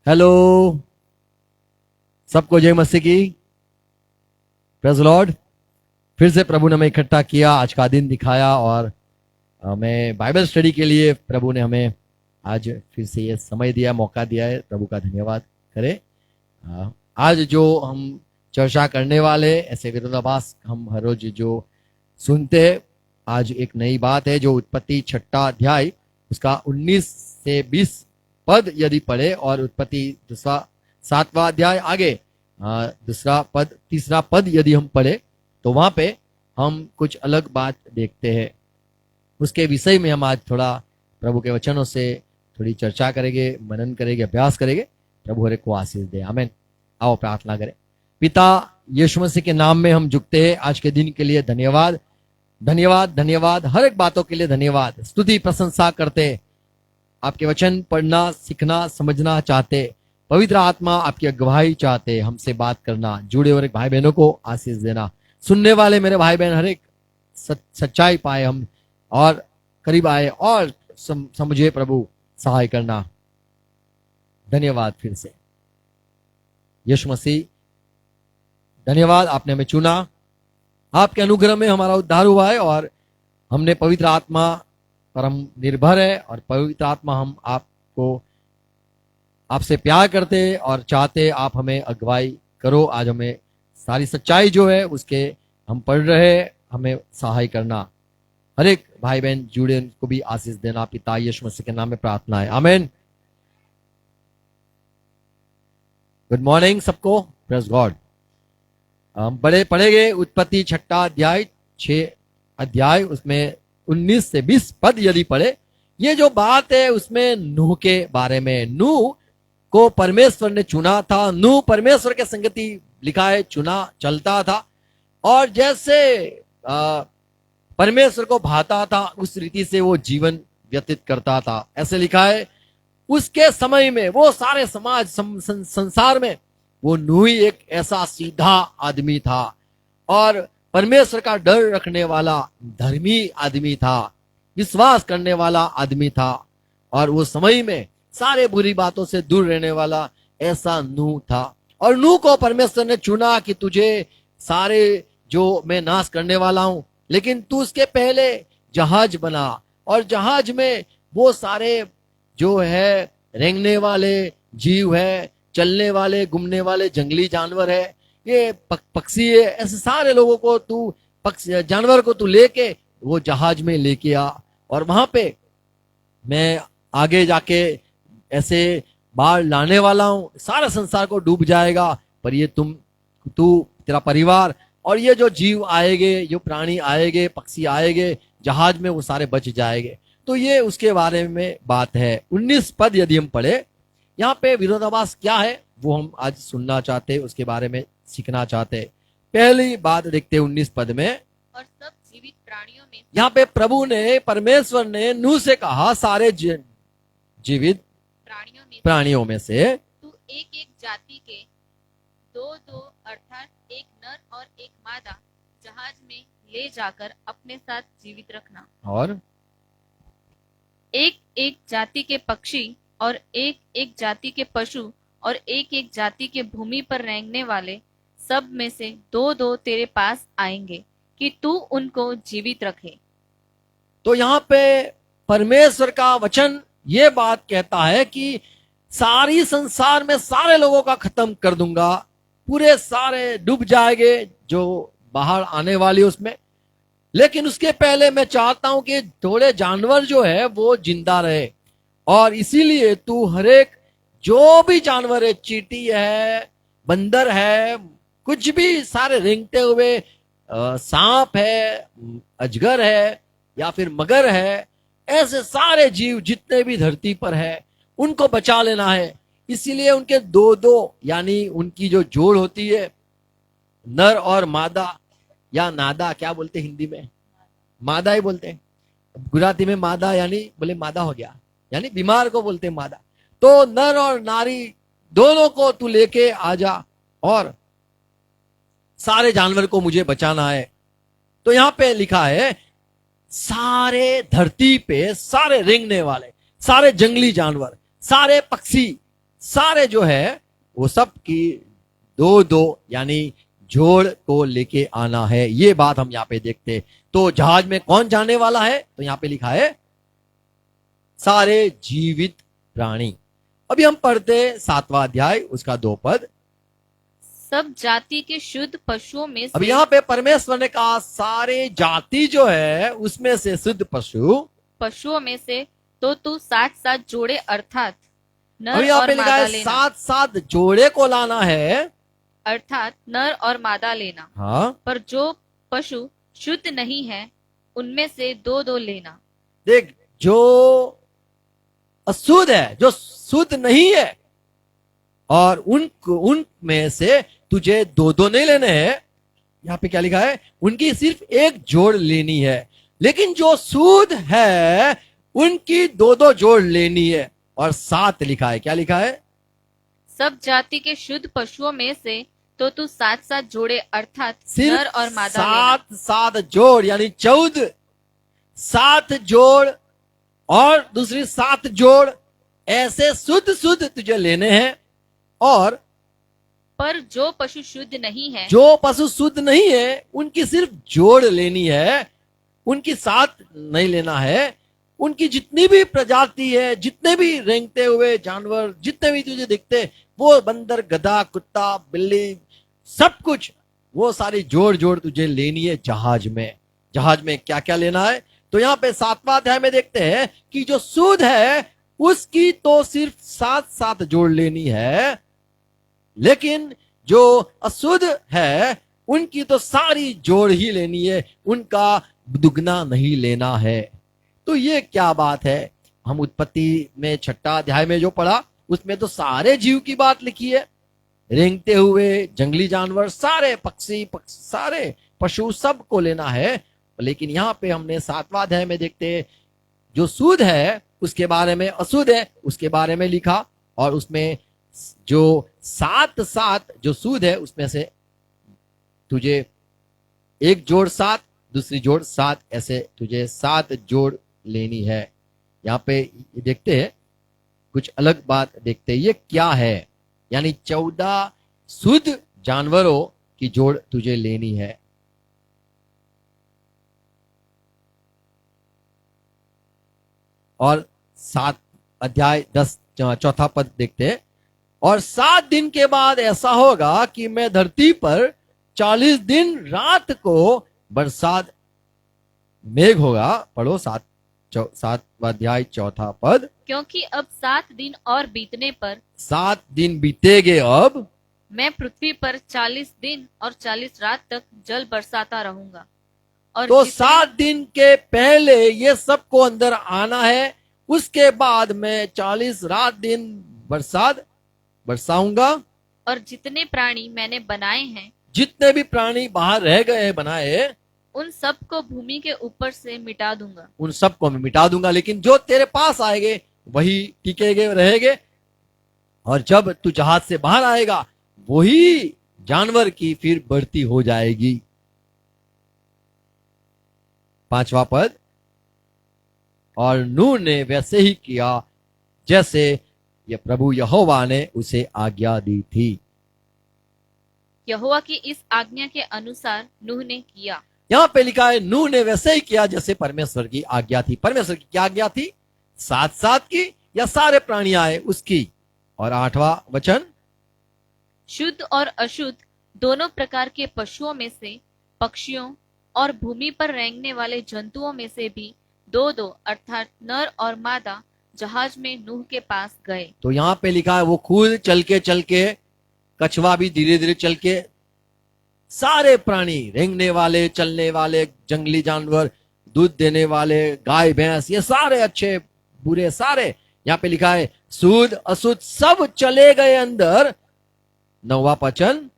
Hello, सबको जय मसीह की। Praise Lord. फिर से प्रभु ने हमें इकट्ठा किया, आज का दिन दिखाया और हमें बाइबल स्टडी के लिए प्रभु ने हमें आज फिर से ये समय दिया, मौका दिया है। प्रभु का धन्यवाद करें। आज जो हम चर्चा करने वाले ऐसे विरोधाभास हम हर रोज जो सुनते हैं, आज एक नई बात है जो उत्पत्ति 6 अध्याय उसका 19 से 20 पद यदि पढ़े और उत्पत्ति दूसरा 7वां अध्याय आगे दूसरा पद तीसरा पद यदि हम पढ़े तो वहां पे हम कुछ अलग बात देखते हैं। उसके विषय में हम आज थोड़ा प्रभु के वचनों से थोड़ी चर्चा करेंगे, मनन करेंगे, अभ्यास करेंगे। प्रभु हर एक को आशीष दे, आमीन। आओ प्रार्थना करें। पिता यीशु मसीह के नाम में हम झुकते हैं। आज के दिन के लिए धन्यवाद, धन्यवाद, धन्यवाद। हर एक बातों के लिए धन्यवाद, स्तुति प्रशंसा करते। आपके वचन पढ़ना, सीखना, समझना चाहते। पवित्र आत्मा आपकी अगुवाई चाहते, हमसे बात करना, जुड़े हुए भाई बहनों को आशीष देना। सुनने वाले मेरे भाई बहन हर एक सच्चाई पाए हम और करीब आए और समझे। प्रभु सहाय करना। धन्यवाद फिर से यीशु मसीह, धन्यवाद। आपने हमें चुना, आपके अनुग्रह में हमारा उद्धार हुआ है और हमने पवित्र आत्मा पर हम निर्भर है और पवित्र आत्मा हम आपसे प्यार करते और चाहते आप हमें अगुवाई करो। आज हमें सारी सच्चाई जो है उसके हम पढ़ रहे, हमें सहाय करना। हर एक भाई बहन जुड़े उनको भी आशीष देना। पिता यीशु मसीह के नाम में प्रार्थना है, आमीन। गुड मॉर्निंग सबको, प्रेज गॉड। हम बड़े पढ़ेंगे उत्पत्ति 6 अध्याय 6 अध्याय उसमें 19 से 20 पद यदि पढ़े। ये जो बात है उसमें नूह के बारे में। नूह को परमेश्वर ने चुना था। नूह परमेश्वर के संगति लिखा है चुना चलता था और जैसे परमेश्वर को भाता था उस रीति से वो जीवन व्यतीत करता था। ऐसे लिखा है उसके समय में वो सारे समाज संसार में वो नूह ही एक ऐसा सीधा आदमी था और परमेश्वर का डर रखने वाला धर्मी आदमी था, विश्वास करने वाला आदमी था और वो समय में सारे बुरी बातों से दूर रहने वाला ऐसा नूह था। और नूह को परमेश्वर ने चुना कि तुझे सारे जो मैं नाश करने वाला हूं, लेकिन तू उसके पहले जहाज बना और जहाज में वो सारे जो है रेंगने वाले जीव है, चलने वाले, घूमने वाले जंगली जानवर है, ये पक्षी है, ऐसे सारे लोगों को तू जानवर को तू लेके वो जहाज में लेके आ और वहां पे मैं आगे जाके ऐसे बाढ़ लाने वाला हूं, सारा संसार को डूब जाएगा, पर ये तू तेरा परिवार और ये जो जीव आएंगे, जो प्राणी आएंगे, पक्षी आएंगे जहाज में, वो सारे बच जाएंगे। तो ये उसके बारे में बात है। 19 पद यदि हम पढ़े, यहाँ पे विरोधाभास क्या है वो हम आज सुनना चाहते, उसके बारे में सीखना चाहते। पहली बात देखते 19 पद में। और सब जीवित प्राणियों में, यहाँ पे प्रभु ने, परमेश्वर ने नूह से कहा सारे जीवित प्राणियों में से तू एक एक जाति के दो दो अर्थात एक नर और एक मादा जहाज में ले जाकर अपने साथ जीवित रखना। और एक एक जाति के पक्षी और एक एक जाति के पशु और एक एक जाति के भूमि पर रेंगने वाले सब में से दो दो तेरे पास आएंगे कि तू उनको जीवित रखे। तो यहाँ पे परमेश्वर का वचन ये बात कहता है कि सारी संसार में सारे लोगों का खत्म कर दूंगा, पूरे सारे डूब जाएंगे जो बाहर आने वाली उसमें, लेकिन उसके पहले मैं चाहता हूं कि थोड़े जानवर जो है वो जिंदा रहे। और इसीलिए तू हर एक जो भी जानवर है, चींटी है, बंदर है, कुछ भी सारे रेंगते हुए सांप है, अजगर है या फिर मगर है, ऐसे सारे जीव जितने भी धरती पर है उनको बचा लेना है। इसीलिए उनके दो दो यानी उनकी जो जोड़ होती है, नर और मादा या नादा, क्या बोलते हिंदी में? मादा ही बोलते हैं, गुजराती में मादा यानी बोले मादा हो गया, यानी बीमार को बोलते हैं मादा। तो नर और नारी दोनों को तू लेके आ जा और सारे जानवर को मुझे बचाना है। तो यहां पे लिखा है सारे धरती पे सारे रेंगने वाले, सारे जंगली जानवर, सारे पक्षी, सारे जो है वो सब की दो दो यानी जोड़ को लेके आना है। ये बात हम यहाँ पे देखते। तो जहाज में कौन जाने वाला है? तो यहाँ पे लिखा है सारे जीवित प्राणी। अभी हम पढ़ते 7वां अध्याय उसका 2 पद। सब जाति के शुद्ध पशुओं में अब से यहाँ पे परमेश्वर ने कहा सारे जाति जो है उसमें से शुद्ध पशुओं में से तो तू 7-7 जोड़े अर्थात अब नर यहाँ और पे लिखा मादा है लेना, 7-7 जोड़े को लाना है। अर्थात नर और मादा लेना। हाँ, पर जो पशु शुद्ध नहीं है उनमें से 2-2 लेना। देख, जो अशुद्ध है, जो शुद्ध नहीं है, और उन में से तुझे 2-2 नहीं लेने हैं। यहाँ पे क्या लिखा है? उनकी सिर्फ एक जोड़ लेनी है। लेकिन जो शुद्ध है उनकी 2-2 जोड़ लेनी है। और 7 लिखा है, क्या लिखा है? सब जाति के शुद्ध पशुओं में से तो तू 7-7 जोड़े अर्थात सिर्फ नर और मादा लेना। 7-7 जोड़ यानी 14। 7 जोड़ और दूसरी 7 जोड़, ऐसे शुद्ध शुद्ध तुझे लेने हैं। और पर जो पशु शुद्ध नहीं है जो पशु शुद्ध नहीं है उनकी सिर्फ जोड़ लेनी है, उनकी 7 नहीं लेना है। उनकी जितनी भी प्रजाति है, जितने भी रेंगते हुए जानवर, जितने भी तुझे दिखते, वो बंदर, गधा, कुत्ता, बिल्ली, सब कुछ, वो सारी जोड़ जोड़ तुझे लेनी है जहाज में। जहाज में क्या क्या लेना है? तो यहाँ पे 7वां अध्याय में देखते हैं कि जो शुद्ध है उसकी तो सिर्फ 7-7 जोड़ लेनी है, लेकिन जो अशुद्ध है उनकी तो सारी जोड़ ही लेनी है, उनका दुगना नहीं लेना है। तो ये क्या बात है? हम उत्पत्ति में 6 अध्याय में जो पढ़ा उसमें तो सारे जीव की बात लिखी है, रेंगते हुए जंगली जानवर, सारे पक्षी, सारे पशु, सब को लेना है। लेकिन यहाँ पे हमने 7वां अध्याय में देखते हैं जो शुद्ध है उसके बारे में, अशुद्ध है उसके बारे में लिखा। और उसमें जो 7-7 जो शुद्ध है उसमें से तुझे एक जोड़ 7, दूसरी जोड़ 7, ऐसे तुझे 7 जोड़ लेनी है। यहाँ पे देखते हैं कुछ अलग बात देखते हैं, ये क्या है? यानी 14 शुद्ध जानवरों की जोड़ तुझे लेनी है। और 7 अध्याय 10 चौथा पद देखते हैं। और 7 दिन के बाद ऐसा होगा कि मैं धरती पर 40 दिन रात को बरसात मेघ होगा। पढ़ो 7वां अध्याय 4था पद। क्योंकि अब 7 दिन और बीतने पर 7 दिन बीतेगे अब मैं पृथ्वी पर 40 दिन और 40 रात तक जल बरसाता रहूंगा। और तो 7 दिन के पहले ये सबको अंदर आना है, उसके बाद मैं 40 रात दिन बरसात बरसाऊंगा। और जितने प्राणी मैंने बनाए हैं, जितने भी प्राणी बाहर रह गए बनाए, उन सब को भूमि के ऊपर से मिटा दूंगा। उन सबको मैं मिटा दूंगा, लेकिन जो तेरे पास आएंगे वही टिकेंगे, रहेंगे। और जब तू जहाज से बाहर आएगा वही जानवर की फिर बढ़ती हो जाएगी। 5वां पद। और नूह ने वैसे ही किया जैसे ये प्रभु यहोवा ने उसे आज्ञा दी थी। यहोवा की इस आज्ञा के अनुसार नूह ने किया। यहाँ पे लिखा है नूह ने वैसे ही किया जैसे परमेश्वर की आज्ञा थी। परमेश्वर की क्या आज्ञा थी? 7-7 की या सारे प्राणी आए उसकी। और 8वां वचन। शुद्ध और अशुद्ध दोनों प्रकार के पशुओं में से, पक्षियों और भूमि पर रेंगने वाले जंतुओं में से भी 2-2 अर्थात नर और मादा जहाज में नूह के पास गए। तो यहाँ पे लिखा है वो खुद चल के, कछुआ भी धीरे धीरे चल के, सारे प्राणी, रेंगने वाले, चलने वाले, जंगली जानवर, दूध देने वाले, गाय भैंस, ये सारे अच्छे बुरे सारे, यहाँ पे लिखा है शुद्ध अशुद्ध सब चले गए अंदर। 9वां वचन।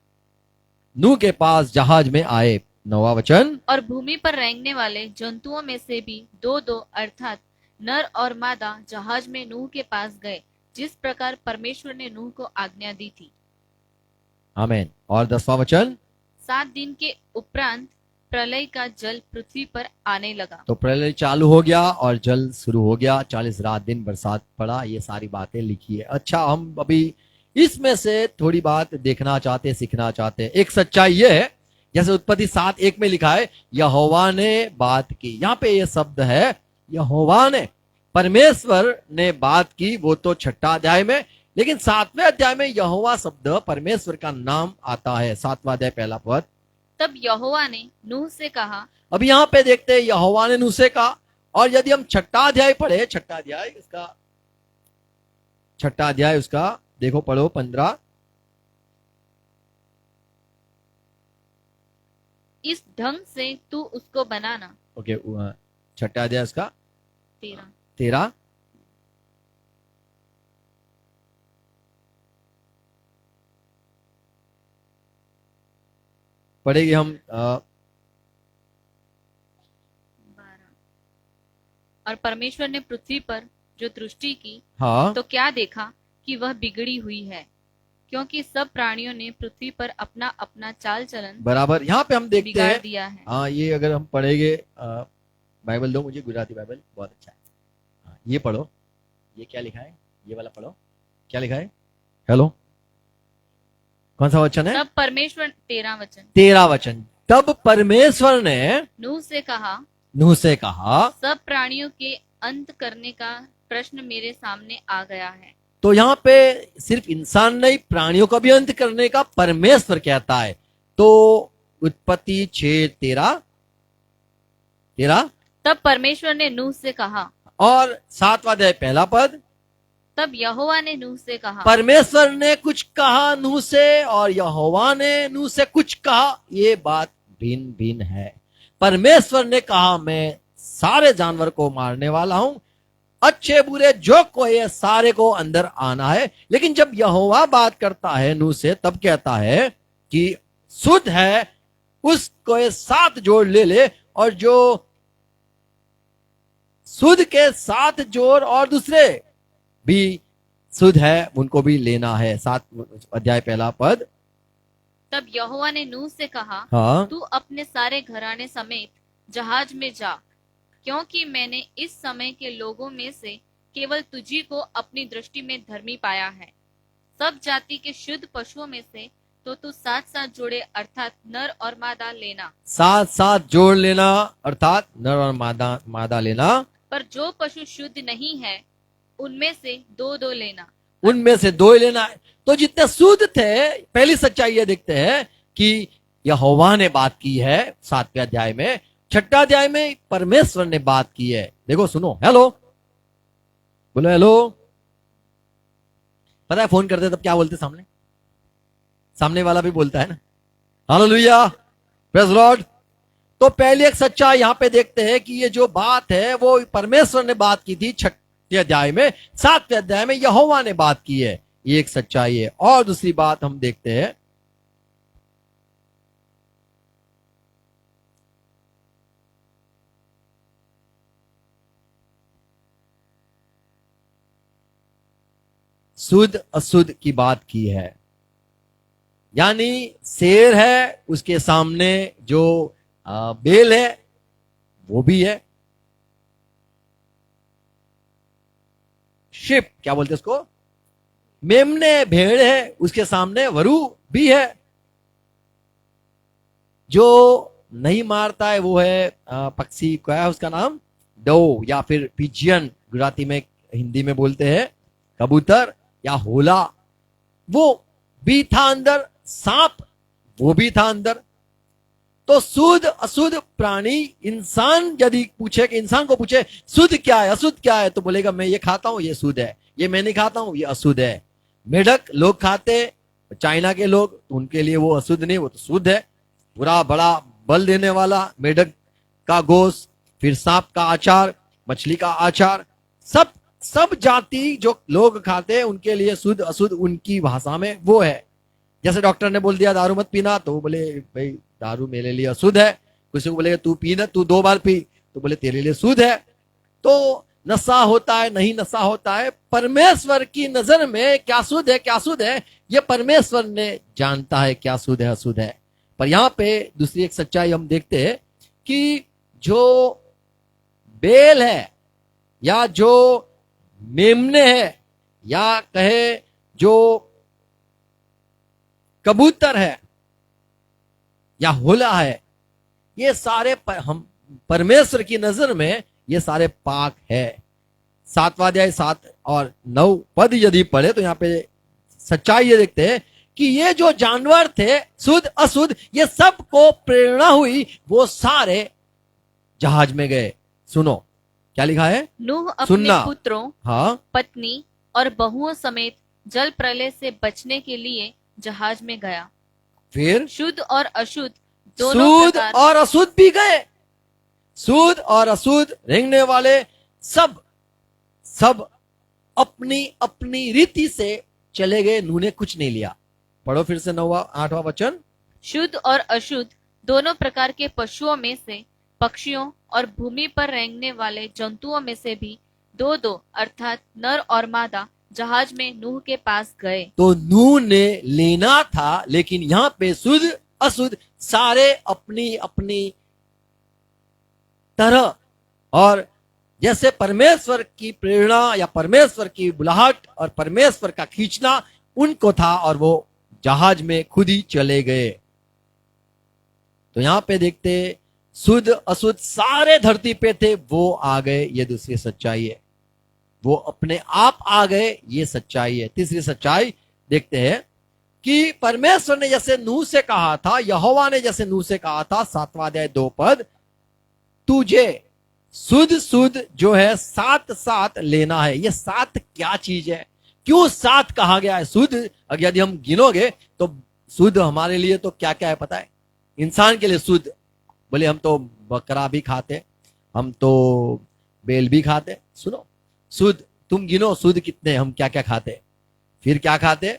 नूह के पास जहाज में आए। 9वां वचन। और भूमि पर रेंगने वाले जंतुओं में से भी 2-2 अर्थात नर और मादा जहाज में नूह के पास गए, जिस प्रकार परमेश्वर ने नूह को आज्ञा दी थी। आमीन। और 10वां वचन। 7 दिन के उपरांत प्रलय का जल पृथ्वी पर आने लगा। तो प्रलय चालू हो गया और जल शुरू हो गया, 40 रात दिन बरसात पड़ा, ये सारी बातें लिखी है। अच्छा, हम अभी इसमें से थोड़ी बात देखना चाहते, सीखना चाहते हैं। एक सच्चाई यह है, जैसे उत्पत्ति 7:1 में लिखा है यहोवा ने बात की। यहां पे ये शब्द है यहोवा ने, परमेश्वर ने बात की, वो तो 6 अध्याय में, लेकिन 7वें अध्याय में यहोवा शब्द परमेश्वर का नाम आता है। 7वां अध्याय 1 पद। तब यहोवा ने नूह से कहा। अब यहां पे देखते हैं यहोवा ने नूह से कहा, और यदि हम 6 अध्याय पढ़े, 6 अध्याय उसका देखो, पढ़ो 15। इस ढंग से तू उसको बनाना। ओके, 6 अध्याय उसका 13। पढ़ेंगे हम 12। और परमेश्वर ने पृथ्वी पर जो दृष्टि की, हाँ तो क्या देखा कि वह बिगड़ी हुई है, क्योंकि सब प्राणियों ने पृथ्वी पर अपना अपना चाल चलन बराबर। यहाँ पे हम देखते बिगाड़ हैं, दिया है। हाँ, ये अगर हम पढ़ेंगे, बाइबल दो मुझे, गुजराती बाइबल बहुत अच्छा है। हाँ, ये पढ़ो, ये क्या लिखा है, ये वाला पढ़ो, क्या लिखा है। हेलो, कौन सा वचन है? तब परमेश्वर 13 वचन। 13 वचन। तब परमेश्वर ने नूह से कहा, सब प्राणियों के अंत करने का प्रश्न मेरे सामने आ गया है। तो यहाँ पे सिर्फ इंसान नहीं, प्राणियों का भी अंत करने का परमेश्वर कहता है। तो उत्पत्ति 6:13। तब परमेश्वर ने नूह से कहा, और 7वां अध्याय 1 पद। तब यहोवा ने नूह से कहा। परमेश्वर ने कुछ कहा नूह से, और यहोवा ने नूह से कुछ कहा। ये बात भिन्न भिन्न है। परमेश्वर ने कहा मैं सारे जानवर को मारने वाला हूं, अच्छे बुरे जो कोई है सारे को अंदर आना है। लेकिन जब यहोवा बात करता है नूह से, तब कहता है कि शुद्ध है उसको साथ जोड़ ले, और जो शुद्ध के साथ जोड़ और दूसरे भी शुद्ध है उनको भी लेना है। 7 अध्याय 1 पद। तब यहोवा ने नूह से कहा, हाँ, तू अपने सारे घराने समेत जहाज में जा, क्योंकि मैंने इस समय के लोगों में से केवल तुझी को अपनी दृष्टि में धर्मी पाया है। सब जाति के शुद्ध पशुओं में से तो तू 7-7 जोड़े अर्थात नर और मादा लेना। 7-7 जोड़ लेना, अर्थात नर और मादा लेना। पर जो पशु शुद्ध नहीं है उनमें से 2-2 लेना। उनमें से 2 लेना है। तो जितने शुद्ध थे, पहली सच्चाई ये देखते हैं कि यहोवा ने बात की है 7वें अध्याय में। 6 अध्याय में परमेश्वर ने बात की है। देखो, सुनो, हेलो बोलो, हेलो। पता है फोन करते तब क्या बोलते? सामने वाला भी बोलता है ना, हालेलुया, प्रेज लॉर्ड। तो पहले एक सच्चाई यहां पे देखते हैं कि ये जो बात है वो परमेश्वर ने बात की थी 6 अध्याय में। 7वें अध्याय में यहोवा ने बात की है, ये एक सच्चाई है। और दूसरी बात हम देखते हैं, शुद्ध अशुद्ध की बात की है। यानी शेर है, उसके सामने जो बेल है वो भी है। शिप क्या बोलते हैं उसको, मेमने, भेड़ है, उसके सामने वरु भी है। जो नहीं मारता है वो है पक्षी, क्या है उसका नाम, डो या फिर पिजियन, गुजराती में, हिंदी में बोलते हैं कबूतर या होला। वो भी था अंदर, सांप वो भी था अंदर। तो शुद्ध अशुद्ध प्राणी, इंसान यदि पूछे कि इंसान को पूछे शुद्ध क्या है अशुद्ध क्या है, तो बोलेगा मैं ये खाता हूं ये शुद्ध है, ये मैं नहीं खाता हूं ये अशुद्ध है। मेढक लोग खाते, चाइना के लोग, तो उनके लिए वो अशुद्ध नहीं, वो तो शुद्ध है। पूरा बड़ा बल देने वाला मेढक का गोश्त, फिर सांप का आचार, मछली का आचार, सब जाति जो लोग खाते हैं उनके लिए शुद्ध अशुद्ध उनकी भाषा में वो है। जैसे डॉक्टर ने बोल दिया दारू मत पीना, तो बोले भाई दारू मेरे लिए अशुद्ध है। किसी को बोलेगा तू पीना, तू 2 बार पी, तो बोले तेरे लिए शुद्ध है। तो नशा होता है, नहीं नशा होता है, परमेश्वर की नजर में क्या शुद्ध है क्या अशुद्ध है, ये परमेश्वर ने जानता है क्या शुद्ध है अशुद्ध है। पर यहां पे दूसरी एक सच्चाई हम देखते हैं कि जो बेल है या जो मेमने है या कहे जो कबूतर है या होला है, ये सारे हम परमेश्वर की नजर में ये सारे पाक है। 7वां अध्याय 7 और 9 पद यदि पढ़े तो यहाँ पे सच्चाई ये देखते हैं कि ये जो जानवर थे शुद्ध अशुद्ध, ये सबको प्रेरणा हुई, वो सारे जहाज में गए। सुनो क्या लिखा है, नूह अपने सुनना। पुत्रों, हाँ, पत्नी और बहुओं समेत जल प्रलय से बचने के लिए जहाज में गया। फिर शुद्ध और अशुद्ध दोनों शुद्ध प्रकार और अशुद्ध भी गए। शुद्ध और अशुद्ध रेंगने वाले सब सब अपनी अपनी रीति से चले गए, नूह ने कुछ नहीं लिया। पढ़ो फिर से 8वां वचन। शुद्ध और अशुद्ध दोनों प्रकार के पशुओं में से, पक्षियों और भूमि पर रेंगने वाले जंतुओं में से भी दो दो अर्थात नर और मादा जहाज में नूह के पास गए। तो नूह ने लेना था, लेकिन यहां पे शुद्ध अशुद्ध सारे अपनी अपनी तरह, और जैसे परमेश्वर की प्रेरणा या परमेश्वर की बुलाहट और परमेश्वर का खींचना उनको था, और वो जहाज में खुद ही चले गए। तो यहां पे देखते शुद्ध अशुद्ध सारे धरती पे थे, वो आ गए, ये दूसरी सच्चाई है। वो अपने आप आ गए, ये सच्चाई है। तीसरी सच्चाई देखते हैं कि परमेश्वर ने जैसे नूह से कहा था, यहोवा ने जैसे नूह से कहा था, 7वां अध्याय 2 पद, तुझे शुद्ध शुद्ध जो है 7 लेना है। ये 7 क्या चीज है, क्यों 7 कहा गया है? शुद्ध अगर यदि हम गिनोगे तो शुद्ध हमारे लिए तो क्या क्या है पता है? इंसान के लिए शुद्ध, बोले हम तो बकरा भी खाते, हम तो बेल भी खाते। सुनो, शुद्ध तुम गिनो, शुद्ध कितने, हम क्या क्या खाते। फिर क्या खाते,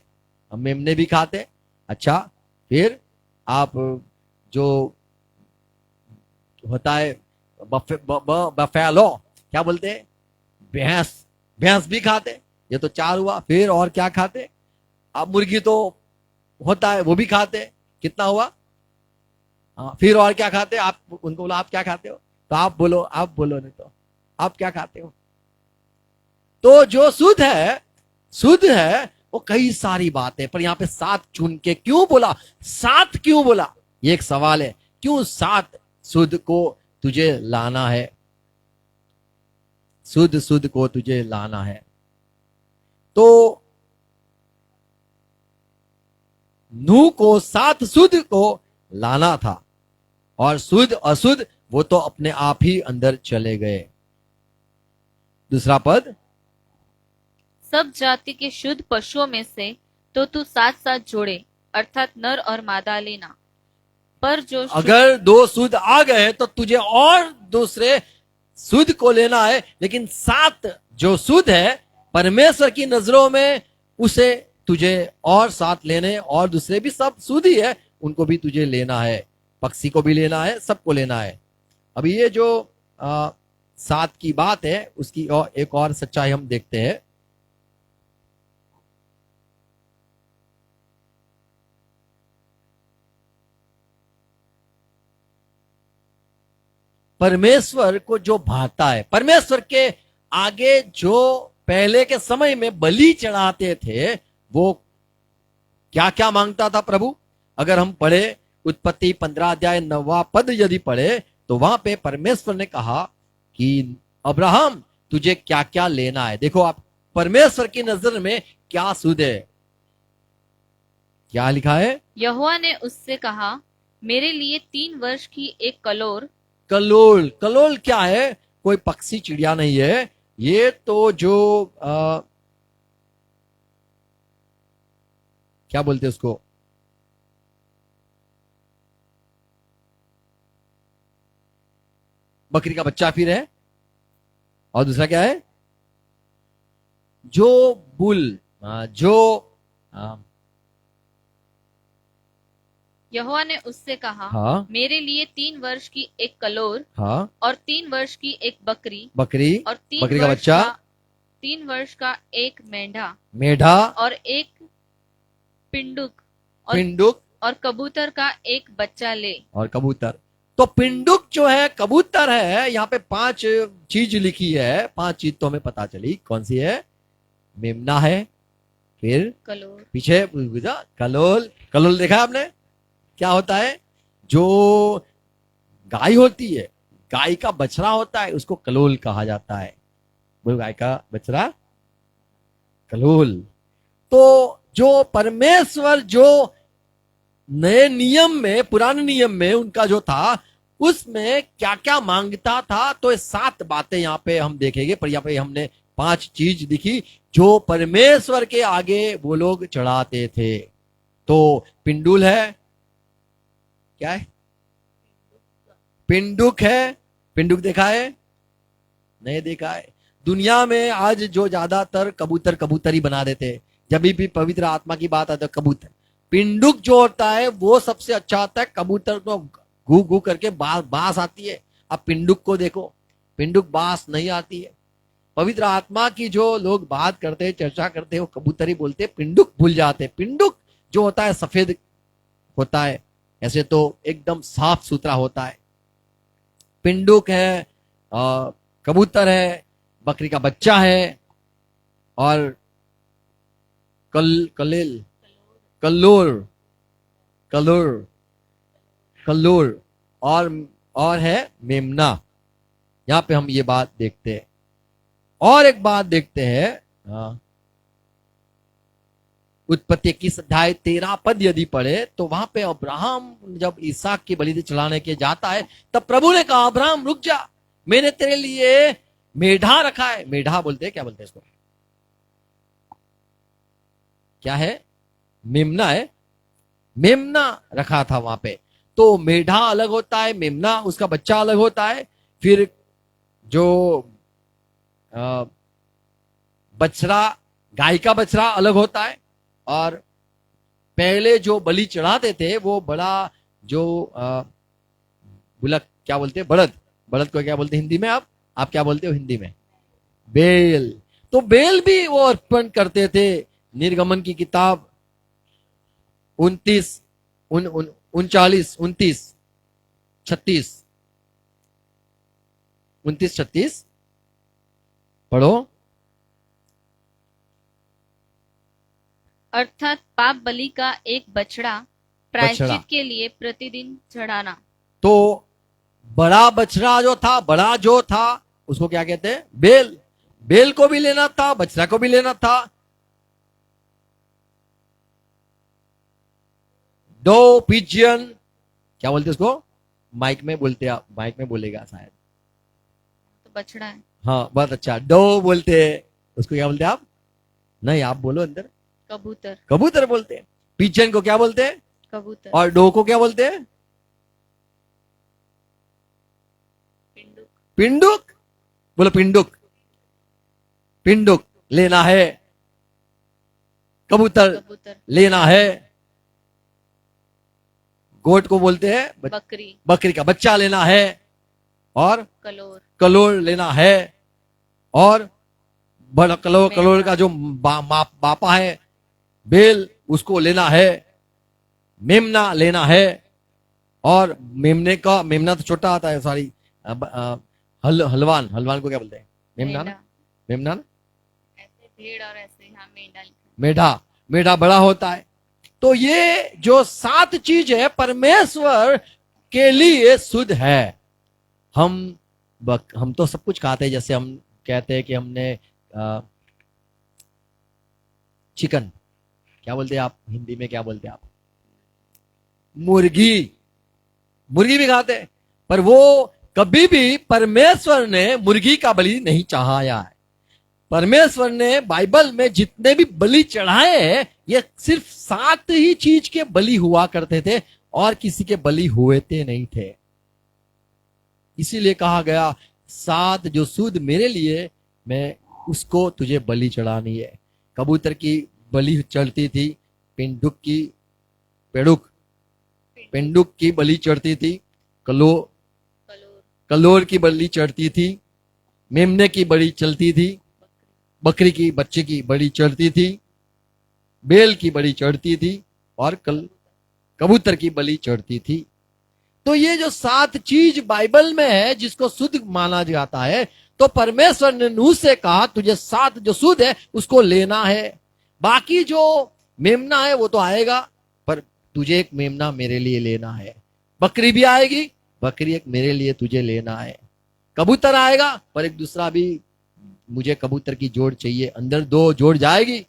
हम मेमने भी खाते। अच्छा, फिर आप जो होता है बफेलो, क्या बोलते हैं, भैंस, भैंस भी खाते। ये तो 4 हुआ। फिर और क्या खाते आप? मुर्गी तो होता है, वो भी खाते। कितना हुआ? हाँ, फिर और क्या खाते आप? उनको बोलो आप क्या खाते हो, तो आप बोलो नहीं तो आप क्या खाते हो? तो जो शुद्ध है वो कई सारी बातें, पर यहाँ पे 7 चुन के क्यों बोला? 7 क्यों बोला, ये एक सवाल है। क्यों 7 शुद्ध को तुझे लाना है? शुद्ध को तुझे लाना है। तो नूह को 7 शुद्ध को लाना था, और शुद्ध अशुद्ध वो तो अपने आप ही अंदर चले गए। दूसरा पद, सब जाति के शुद्ध पशुओं में से तो तू 7 जोड़े अर्थात नर और मादा लेना। पर जो अगर 2 शुद्ध आ गए तो तुझे और दूसरे शुद्ध को लेना है, लेकिन 7 जो शुद्ध है परमेश्वर की नजरों में, उसे तुझे और 7 लेने, और दूसरे भी सब शुद्ध ही है, उनको भी तुझे लेना है। पक्षी को भी लेना है, सबको लेना है। अभी ये जो 7 की बात है, उसकी एक और सच्चाई हम देखते हैं। परमेश्वर को जो भाता है, परमेश्वर के आगे जो पहले के समय में बलि चढ़ाते थे, वो क्या क्या मांगता था प्रभु? अगर हम पढ़े उत्पत्ति 15 अध्याय 9वां पद यदि पढ़े तो वहां पे परमेश्वर ने कहा कि अब्राहम तुझे क्या क्या लेना है। देखो आप, परमेश्वर की नजर में क्या शुद्ध है, क्या लिखा है? यहोवा ने उससे कहा, मेरे लिए 3 वर्ष की एक कलोर। कलोल, कलोल क्या है? कोई पक्षी चिड़िया नहीं है, ये तो जो क्या बोलते हैं उसको, बकरी का बच्चा फिर है, और दूसरा क्या है? जो बुल, जो यहोवा ने उससे कहा, हाँ, मेरे लिए 3 वर्ष की एक कलोर हाँ, और 3 वर्ष की एक बकरी बकरी, और 3 बकरी का वर्ष बच्चा, 3 वर्ष का एक मेंढा मेढा, और एक पिंडुक और पिंडुक, और कबूतर का एक बच्चा ले। और कबूतर। तो पिंडुक जो है, कबूतर है, यहाँ पे 5 चीज लिखी है। 5 चीज तो हमें पता चली, कौन सी है? मेमना है, फिर कलोर, पीछे बुझा कलोल। कलोल देखा आपने क्या होता है? जो गाय होती है, गाय का बछड़ा होता है, उसको कलोल कहा जाता है। बोलो गाय का बछड़ा कलोल। तो जो परमेश्वर जो नए नियम में, पुराने नियम में उनका जो था, उसमें क्या क्या मांगता था, तो ये 7 बातें यहाँ पे हम देखेंगे। पर यहाँ पे हमने 5 चीज दिखी जो परमेश्वर के आगे वो लोग चढ़ाते थे। तो पिंडुल है, क्या है? पिंडुक है। पिंडुक देखा है? नहीं देखा है। दुनिया में आज जो ज्यादातर कबूतर कबूतरी बना देते, जब भी पवित्र आत्मा की बात आती है कबूतर। पिंडुक जो होता है वो सबसे अच्छा होता है। कबूतर तो घू घू करके बांस आती है। अब पिंडुक को देखो, पिंडुक बांस नहीं आती है। पवित्र आत्मा की जो लोग बात करते हैं, चर्चा करते हैं, वो कबूतरी बोलते हैं, पिंडुक भूल जाते हैं। पिंडुक जो होता है सफेद होता है, ऐसे तो एकदम साफ सुथरा होता है। पिंडुक है, कबूतर है, बकरी का बच्चा है, और कलेल कल्लोर कल्लोर कल्लोर और है मेमना। यहां पे हम ये बात देखते हैं। और एक बात देखते हैं, उत्पत्ति 21 अध्याय 13 पद यदि पढ़े तो वहां पे अब्राहम जब इसहाक की बलि चढ़ाने के जाता है, तब प्रभु ने कहा अब्राहम रुक जा, मैंने तेरे लिए मेढ़ा रखा है। मेढ़ा बोलते हैं, क्या बोलते हैं इसको? क्या है? मेमना है। मेमना रखा था वहां पे। तो मेढ़ा अलग होता है, मेमना उसका बच्चा अलग होता है। फिर जो बछड़ा, गाय का बछड़ा अलग होता है। और पहले जो बलि चढ़ाते थे वो बड़ा जो बुलक, क्या बोलते हैं? बड़द। बड़द को क्या बोलते हैं हिंदी में? आप क्या बोलते हो हिंदी में? बेल। तो बेल भी वो अर्पण करते थे। निर्गमन की किताब 29 39 29 36 29 36 पढ़ो। अर्थात पाप बलि का एक बछड़ा प्रायश्चित के लिए प्रतिदिन चढ़ाना। तो बड़ा बछड़ा जो था, बड़ा जो था, उसको क्या कहते हैं? बेल। बेल को भी लेना था, बछड़ा को भी लेना था। दो पिजियन, क्या बोलते उसको? माइक में बोलते, आप माइक में बोलेगा शायद। तो बछड़ा है। हाँ बहुत अच्छा। दो बोलते हैं उसको, क्या बोलते हैं आप? नहीं आप बोलो अंदर। कबूतर। कबूतर बोलते हैं। पिजन को क्या बोलते हैं? कबूतर। और डो को क्या बोलते हैं? पिंडुक। पिंडुक। बोलो पिंडुक। पिंडुक लेना है। कबूतर कबूतर लेना है। गोट को बोलते हैं बकरी। बकरी का बच्चा लेना है। और कलोर। कलोर लेना है। और बड़ा कलोर का जो बापा है बेल, उसको लेना है। मेमना लेना है। और मेमना तो छोटा आता है, सॉरी, हलवान को क्या बोलते हैं? मेमना ना? मेमना ना? ऐसे भेड़ और ऐसे यहाँ मेढ़ा। मेढ़ा बड़ा होता है। तो ये जो 7 चीज है परमेश्वर के लिए शुद्ध है। हम तो सब कुछ खाते हैं, जैसे हम कहते हैं कि हमने चिकन, क्या बोलते हैं आप हिंदी में? क्या बोलते हैं आप? मुर्गी भी खाते हैं। पर वो कभी भी परमेश्वर ने मुर्गी का बलि नहीं चढ़ाया है। परमेश्वर ने बाइबल में जितने भी बलि चढ़ाए हैं, ये सिर्फ 7 ही चीज के बलि हुआ करते थे, और किसी के बलि हुए थे नहीं थे। इसीलिए कहा गया 7 जो शुद्ध मेरे लिए, मैं उसको तुझे बलि चढ़ानी है। कबूतर की बलि चढ़ती थी, पिंडुक की बलि चढ़ती थी, कलोर की बलि चढ़ती थी, मेमने की बलि चलती थी, बकरी की बच्चे की बलि चढ़ती थी, बेल की बलि चढ़ती थी, और कबूतर की बलि चढ़ती थी। तो ये जो 7 चीज बाइबल में है जिसको शुद्ध माना जाता है, तो परमेश्वर ने नूह से कहा तुझे 7 जो शुद्ध है उसको लेना है। बाकी जो मेमना है वो तो आएगा, पर तुझे एक मेमना मेरे लिए लेना है। बकरी भी आएगी, बकरी एक मेरे लिए तुझे लेना है। कबूतर आएगा, पर एक दूसरा भी मुझे कबूतर की जोड़ चाहिए। अंदर 2 जोड़ जाएगी,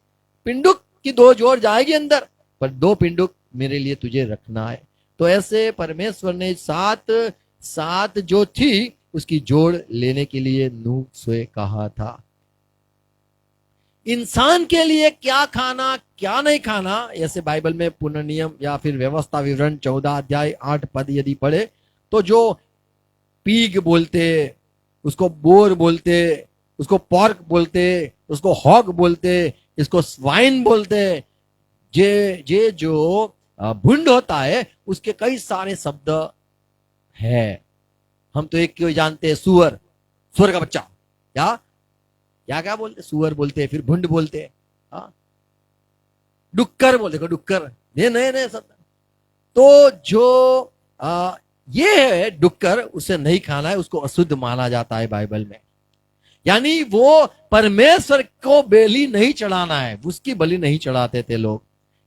पिंडुक की 2 जोड़ जाएगी अंदर, पर 2 पिंडुक मेरे लिए तुझे रखना है। तो ऐसे परमेश्वर ने 7 जो थी उसकी जोड़ लेने के लिए नूह से कहा था। इंसान के लिए क्या खाना क्या नहीं खाना, ऐसे बाइबल में पुनर्नियम या फिर व्यवस्था विवरण 14 अध्याय 8 पद यदि पढ़े तो जो पीग बोलते, उसको बोर बोलते, उसको पॉर्क बोलते, उसको हॉग बोलते, इसको स्वाइन बोलते, जे जो भुंड होता है उसके कई सारे शब्द है। हम तो एक क्यों जानते हैं, सुअर, सुअर का बच्चा, क्या क्या बोलते, सुअर बोलते हैं, फिर भुंड बोलते हैं, डुक्कर बोलते, डुक्कर, ये नए नए शब्द। तो जो ये है डुक्कर, उसे नहीं खाना है, उसको अशुद्ध माना जाता है बाइबल में। यानी वो परमेश्वर को बलि नहीं चढ़ाना है, उसकी बलि नहीं चढ़ाते थे लोग।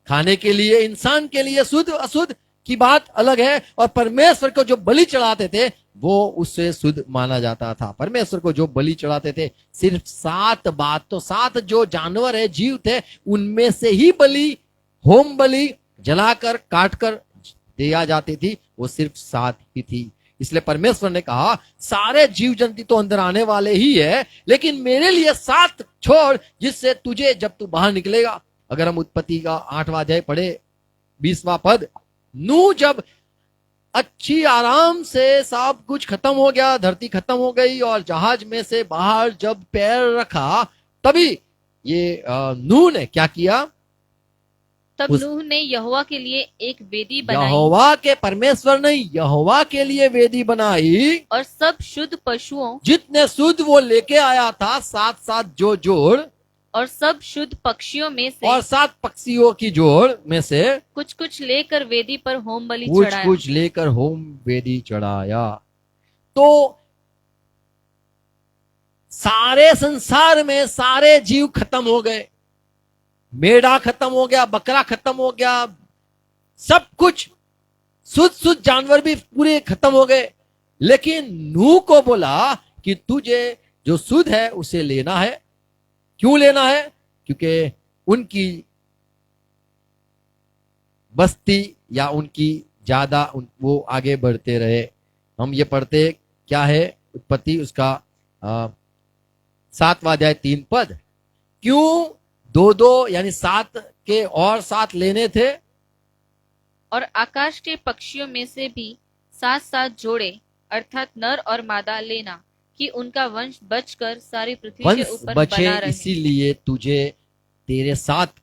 खाने के लिए, इंसान के लिए शुद्ध अशुद्ध की बात अलग है, और परमेश्वर को जो बलि चढ़ाते थे वो उससे शुद्ध माना जाता था। परमेश्वर को जो बलि चढ़ाते थे सिर्फ 7 बात, तो 7 जो जानवर है, जीव थे, उनमें से ही बलि, होम बलि जलाकर काटकर दिया जाती थी, वो सिर्फ 7 ही थी। इसलिए परमेश्वर ने कहा सारे जीव जंतु तो अंदर आने वाले ही है, लेकिन मेरे लिए 7 छोड़, जिससे तुझे जब तू बाहर निकलेगा। अगर हम उत्पत्ति का 8वां अध्याय पढ़े 20वां पद, नूह जब अच्छी आराम से सब कुछ खत्म हो गया, धरती खत्म हो गई, और जहाज में से बाहर जब पैर रखा, तभी ये नूह ने क्या किया, तब नूह ने यहोवा के लिए एक वेदी बनाई, यहोवा के परमेश्वर ने यहोवा के लिए वेदी बनाई, और सब शुद्ध पशुओं, जितने शुद्ध वो लेके आया था, 7 जो जोड़, और सब शुद्ध पक्षियों में से, और 7 पक्षियों की जोड़ में से कुछ कुछ लेकर वेदी पर होम बलि कुछ चढ़ाया। कुछ लेकर होम वेदी चढ़ाया। तो सारे संसार में सारे जीव खत्म हो गए, मेढ़ा खत्म हो गया, बकरा खत्म हो गया, सब कुछ शुद्ध जानवर भी पूरे खत्म हो गए। लेकिन नूह को बोला कि तुझे जो शुद्ध है उसे लेना है। क्यों लेना है? क्योंकि उनकी बस्ती या उनकी ज्यादा वो आगे बढ़ते रहे। हम ये पढ़ते क्या है, उत्पत्ति उसका 7वां अध्याय 3 पद, क्यों 2 यानी 7 के और 7 लेने थे, और आकाश के पक्षियों में से भी 7 जोड़े अर्थात नर और मादा लेना, कि उनका वंश बचकर सारी पृथ्वी के वंश ऊपर बचे, बना रहे। इसीलिए तुझे तेरे 7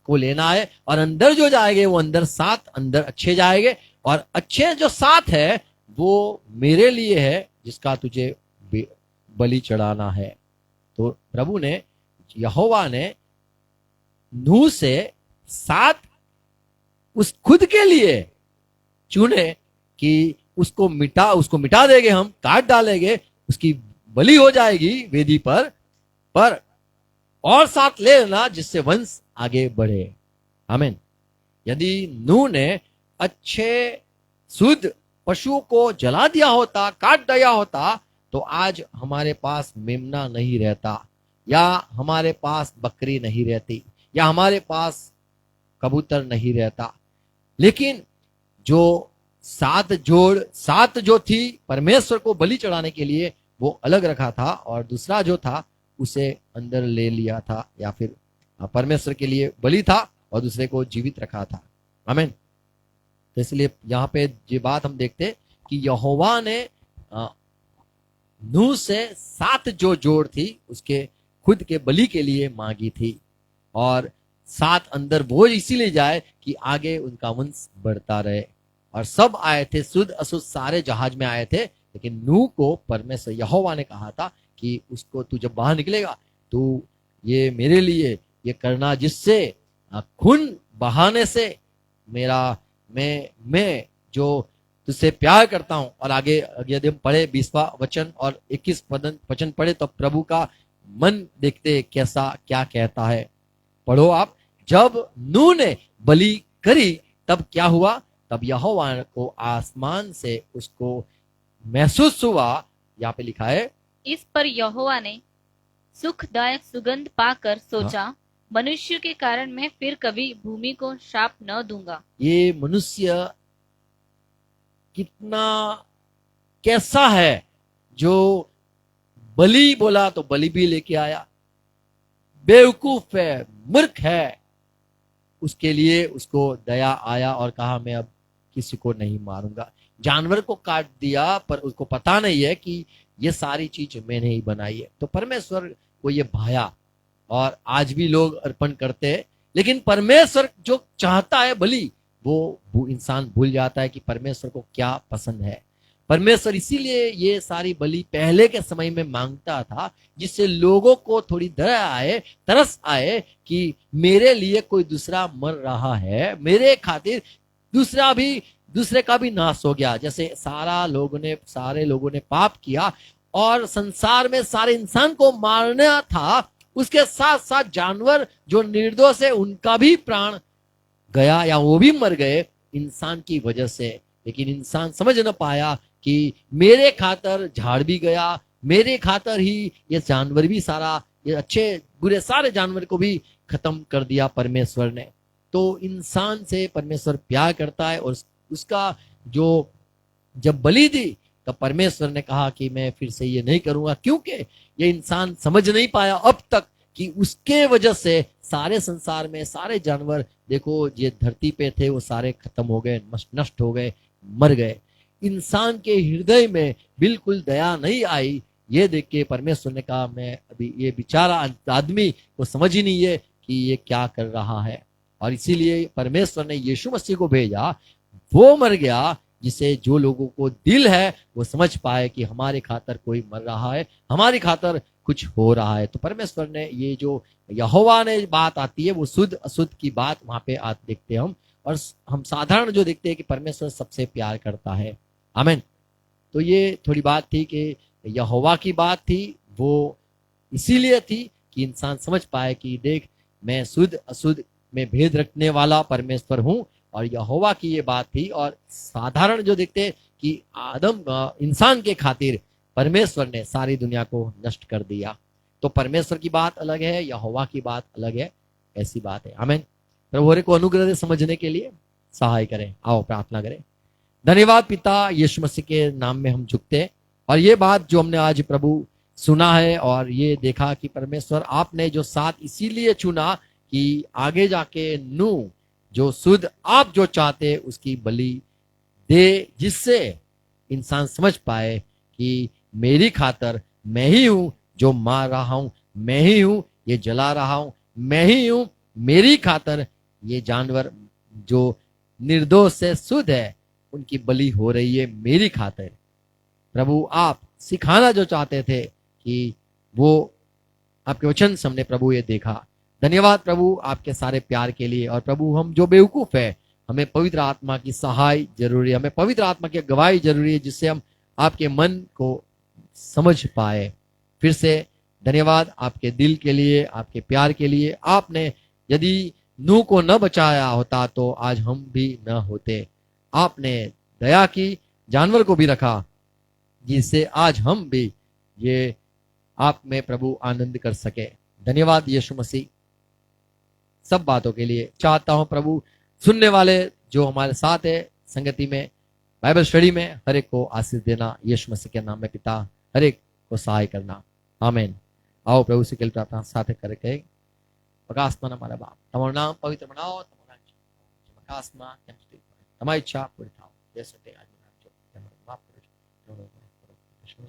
को लेना है। और अंदर जो जाएंगे वो अंदर 7 अंदर अच्छे जाएंगे, और अच्छे जो 7 है वो मेरे लिए है, जिसका तुझे बलि चढ़ाना है। तो प्रभु ने, यहोवा ने नूह से 7 उस खुद के लिए चुने कि उसको मिटा देंगे, हम काट डालेंगे, उसकी बलि हो जाएगी वेदी पर और 7 ले लेना जिससे वंश आगे बढ़े। आमीन। यदि नूह ने अच्छे शुद्ध पशु को जला दिया होता, काट दिया होता, तो आज हमारे पास मेमना नहीं रहता, या हमारे पास बकरी नहीं रहती, या हमारे पास कबूतर नहीं रहता। लेकिन जो 7 जो थी परमेश्वर को बलि चढ़ाने के लिए, वो अलग रखा था, और दूसरा जो था उसे अंदर ले लिया था, या फिर परमेश्वर के लिए बलि था और दूसरे को जीवित रखा था। आमीन। तो इसलिए यहाँ पे ये बात हम देखते कि यहोवा ने नूह से 7 जो जोड़ थी उसके खुद के बलि के लिए मांगी थी, और 7 अंदर वो इसीलिए जाए कि आगे उनका वंश बढ़ता रहे। और सब आए थे, शुद्ध अशुद्ध सारे जहाज में आए थे, लेकिन नूह को परमेश्वर यहोवा ने कहा था कि उसको तू जब बाहर निकलेगा तो ये मेरे लिए ये करना, जिससे खून बहाने से मैं जो तुझसे प्यार करता हूं। और आगे यदि हम पढ़े 20वां वचन और 21 वचन पढ़े तो प्रभु का मन देखते कैसा क्या कहता है। पढ़ो आप जब नूह ने बलि करी तब क्या हुआ? तब यहोवा को आसमान से उसको महसूस हुआ, यहाँ पे लिखा है, इस पर यहोवा ने सुखदायक सुगंध पाकर सोचा, मनुष्य के कारण मैं फिर कभी भूमि को शाप न दूंगा। ये मनुष्य कितना कैसा है जो बलि बोला तो बलि भी लेके आया, बेवकूफ है, मूर्ख है। उसके लिए उसको दया आया और कहा मैं अब किसी को नहीं मारूंगा। जानवर को काट दिया, पर उसको पता नहीं है कि ये सारी चीज मैंने ही बनाई है। तो परमेश्वर को ये भाया, और आज भी लोग अर्पण करते हैं, लेकिन परमेश्वर जो चाहता है बलि, वो इंसान भूल जाता है कि परमेश्वर को क्या पसंद है। परमेश्वर इसीलिए ये सारी बलि पहले के समय में मांगता था, जिससे लोगों को थोड़ी दया आए, तरस आए कि मेरे लिए कोई दूसरा मर रहा है, मेरे खातिर दूसरे का भी नाश हो गया। जैसे सारे लोगों ने पाप किया और संसार में सारे इंसान को मारना था, उसके साथ साथ जानवर जो निर्दोष है उनका भी प्राण गया या वो भी मर गए इंसान की वजह से। लेकिन इंसान समझ न पाया कि मेरे खातर झाड़ भी गया, मेरे खातर ही ये जानवर भी, सारा ये अच्छे बुरे सारे जानवर को भी खत्म कर दिया परमेश्वर ने। तो इंसान से परमेश्वर प्यार करता है, और उसका जो जब बलि दी तब परमेश्वर ने कहा कि मैं फिर से ये नहीं करूंगा, क्योंकि ये इंसान समझ नहीं पाया अब तक कि उसके वजह से सारे संसार में सारे जानवर, देखो ये धरती पे थे वो सारे खत्म हो गए, नष्ट हो गए, मर गए। इंसान के हृदय में बिल्कुल दया नहीं आई। ये देख के परमेश्वर ने कहा मैं अभी ये बेचारा आदमी को समझ ही नहीं है कि ये क्या कर रहा है। और इसीलिए परमेश्वर ने यीशु मसीह को भेजा, वो मर गया जिसे जो लोगों को दिल है वो समझ पाए कि हमारे खातर कोई मर रहा है, हमारी खातर कुछ हो रहा है। तो परमेश्वर ने ये जो यहोवा ने बात आती है, वो शुद्ध अशुद्ध की बात वहां पे देखते हैं हम, और हम साधारण जो देखते हैं कि परमेश्वर सबसे प्यार करता है। आमीन। तो ये थोड़ी बात थी कि यहोवा की बात थी, वो इसीलिए थी कि इंसान समझ पाए कि देख मैं शुद्ध अशुद्ध में भेद रखने वाला परमेश्वर हूं, और यहोवा की ये बात थी। और साधारण जो देखते कि इंसान के खातिर परमेश्वर ने सारी दुनिया को नष्ट कर दिया। तो परमेश्वर की बात अलग है, यहोवा की बात अलग है, ऐसी बात है। आमीन। प्रभु को अनुग्रह दे समझने के लिए सहाय करें। आओ प्रार्थना करें। धन्यवाद पिता, यीशु मसीह के नाम में हम झुकते हैं, और ये बात जो हमने आज प्रभु सुना है और ये देखा कि परमेश्वर आपने जो साथ इसीलिए चुना कि आगे जाके नूह जो शुद्ध आप जो चाहते उसकी बलि दे, जिससे इंसान समझ पाए कि मेरी खातर मैं ही हूं जो मार रहा हूं, मैं ही हूं ये जला रहा हूं, मैं ही हूं, मेरी खातर ये जानवर जो निर्दोष से शुद्ध है उनकी बलि हो रही है मेरी खातिर। प्रभु आप सिखाना जो चाहते थे कि वो आपके वचन से हमने प्रभु ये देखा। धन्यवाद प्रभु आपके सारे प्यार के लिए। और प्रभु हम जो बेवकूफ है, हमें पवित्र आत्मा की सहाय जरूरी है, हमें पवित्र आत्मा की गवाही जरूरी है, जिससे हम आपके मन को समझ पाए। फिर से धन्यवाद आपके दिल के लिए, आपके प्यार के लिए। आपने यदि नूह को न बचाया होता तो आज हम भी न होते। आपने दया की, जानवर को भी रखा, जिससे आज हम भी ये आप में प्रभु आनंद कर सके। धन्यवाद यीशु मसीह सब बातों के लिए। चाहता हूं प्रभु सुनने वाले जो हमारे साथ है संगति में, बाइबल स्टडी में, हर एक को आशीष देना यीशु मसीह के नाम में पिता, हर एक को सहाय करना। आमीन। आओ प्रभु से कल प्रार्थना साथ करके। प्रकाशमान हमारा बाप, તમારું નામ પવિત્ર બનાવો, તમારા પ્રકાશમાં તેમ સ્थित તમારી ઈચ્છા પૂરી થાવ, જैसे તે आज રાખજો, તમારું માફ કરજો, તમારું કૃષ્ણ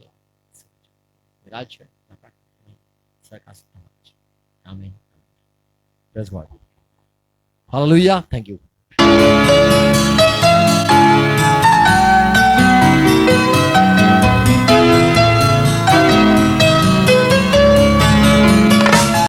રાજ્ય સરકાર તમારું છે। આમીન। Praise God. Hallelujah. Thank you.